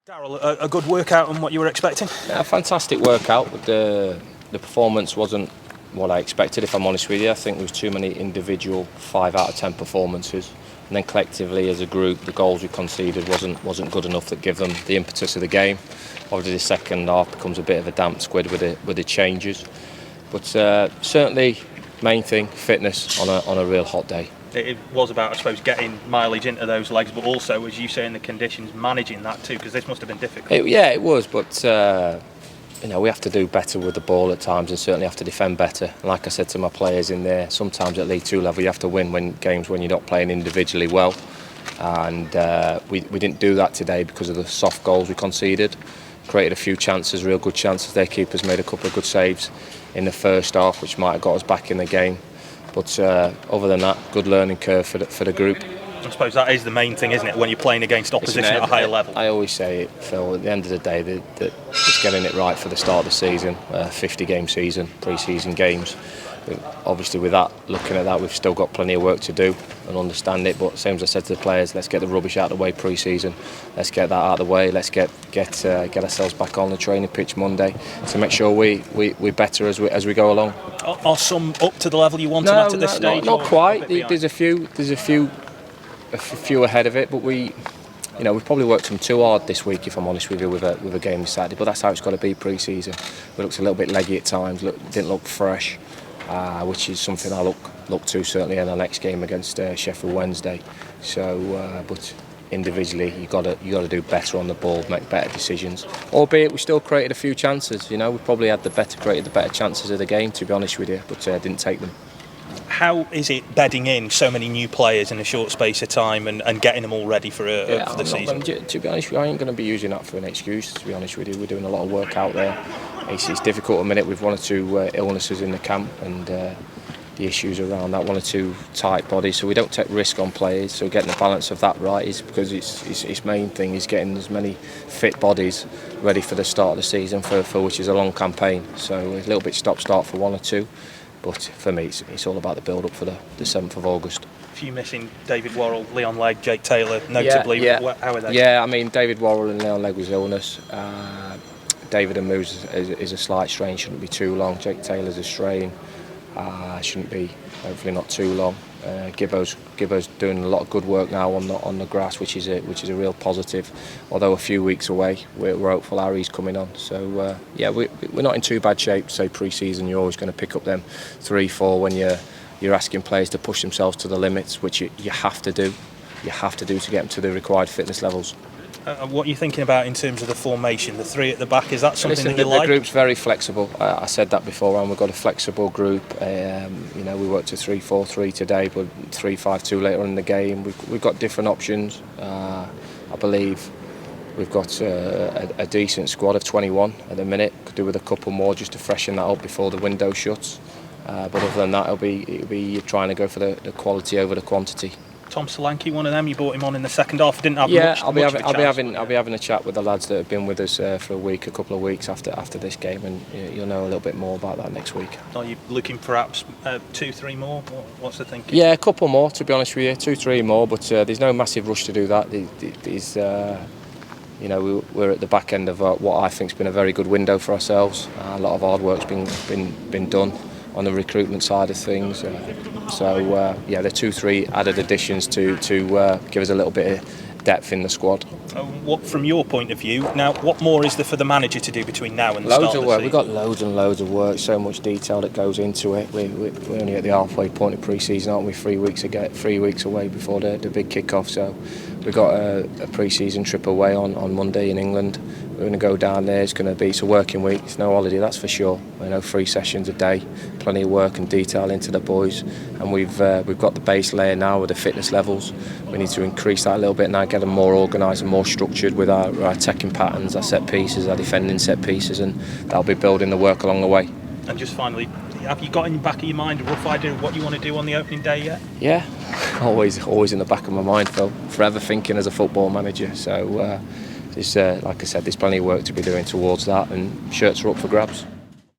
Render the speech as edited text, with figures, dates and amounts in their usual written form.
Darrell, a good workout and what you were expecting? Yeah, a fantastic workout. The performance wasn't what I expected, if I'm honest with you. I think there was too many individual 5 out of 10 performances, and then collectively as a group the goals we conceded wasn't good enough that give them the impetus of the game. Obviously the second half becomes a bit of a damp squid with the changes, but certainly main thing, fitness on a real hot day. It was about, I suppose, getting mileage into those legs, but also, as you say, in the conditions, managing that too, because this must have been difficult. It was, but we have to do better with the ball at times, and certainly have to defend better. And like I said to my players in there, sometimes at League 2 level you have to win games when you're not playing individually well, and we didn't do that today because of the soft goals we conceded. Created a few chances, real good chances. Their keepers made a couple of good saves in the first half, which might have got us back in the game. But other than that, good learning curve for the group. I suppose that is the main thing, isn't it, when you're playing against opposition at a higher level? I always say it, Phil, at the end of the day, that it's getting it right for the start of the season, 50-game season, pre-season games. Obviously, with that, looking at that, we've still got plenty of work to do and understand it. But same as I said to the players, let's get the rubbish out of the way pre-season. Let's get that out of the way. Let's get ourselves back on the training pitch Monday to make sure we better as we go along. Are some up to the level you want them at this stage? Not quite. There's a few ahead of it, but we've probably worked them too hard this week, if I'm honest with you, with a game this Saturday. But that's how it's got to be pre-season. We looked a little bit leggy at times. Didn't look fresh. Which is something I look to certainly in the next game against Sheffield Wednesday. So, but individually, you got to do better on the ball, make better decisions. Albeit we still created a few chances. We probably had created the better chances of the game, to be honest with you, but didn't take them. How is it bedding in so many new players in a short space of time and getting them all ready for the season? To be honest with you, I ain't going to be using that for an excuse. To be honest with you, we're doing a lot of work out there. It's difficult at the minute with 1 or 2 illnesses in the camp and the issues around that, 1 or 2 tight bodies, so we don't take risk on players. So getting the balance of that right is because its main thing is getting as many fit bodies ready for the start of the season, for which is a long campaign. So a little bit stop-start for 1 or 2. But for me, it's all about the build-up for the 7th of August. A few missing: David Worrell, Leon Legg, Jake Taylor, notably. Yeah. How are they? Yeah, I mean, David Worrell and Leon Legg was illness. David and Moose is a slight strain, shouldn't be too long. Jake Taylor's a strain, shouldn't be, hopefully not too long. Gibbo's doing a lot of good work now on the grass, which is a real positive. Although a few weeks away, we're hopeful Harry's coming on. So we're not in too bad shape. Say pre-season, you're always going to pick up them 3-4 when you're asking players to push themselves to the limits, which you have to do. You have to do to get them to the required fitness levels. What are you thinking about in terms of the formation, the 3 at the back? Is that something that you like? The group's very flexible. I said that before, and we've got a flexible group. We worked a 3-4-3 today, but 3-5-2 later on in the game. We've got different options. I believe we've got a decent squad of 21 at the minute. Could do with a couple more just to freshen that up before the window shuts. But other than that, it'll be trying to go for the quality over the quantity. Tom Solanke, one of them, you brought him on in the second half. Didn't have much. I'll be having a chat with the lads that have been with us for a couple of weeks after this game, and you'll know a little bit more about that next week. Are you looking perhaps 2-3 more? What's the thinking? Yeah, a couple more, to be honest with you, 2-3 more, but there's no massive rush to do that. We're at the back end of what I think's been a very good window for ourselves. A lot of hard work's been done on the recruitment side of things. The 2-3 added additions to give us a little bit of depth in the squad. What, from your point of view, now what more is there for the manager to do between now and the start of the season? Loads of work. We've got loads and loads of work, so much detail that goes into it. We're only at the halfway point of pre-season, aren't we? 3 weeks away before the big kick-off. So we've got a pre-season trip away on Monday in England. We're going to go down there. It's a working week. It's no holiday, that's for sure. 3 sessions a day, plenty of work and detail into the boys, and we've got the base layer now with the fitness levels. We need to increase that a little bit now, get them more organised and more structured with our attacking patterns, our set pieces, our defending set pieces, and that'll be building the work along the way. And just finally, have you got in the back of your mind a rough idea of what you want to do on the opening day yet? Yeah, always in the back of my mind, Phil. Forever thinking as a football manager. So, like I said, there's plenty of work to be doing towards that, and shirts are up for grabs.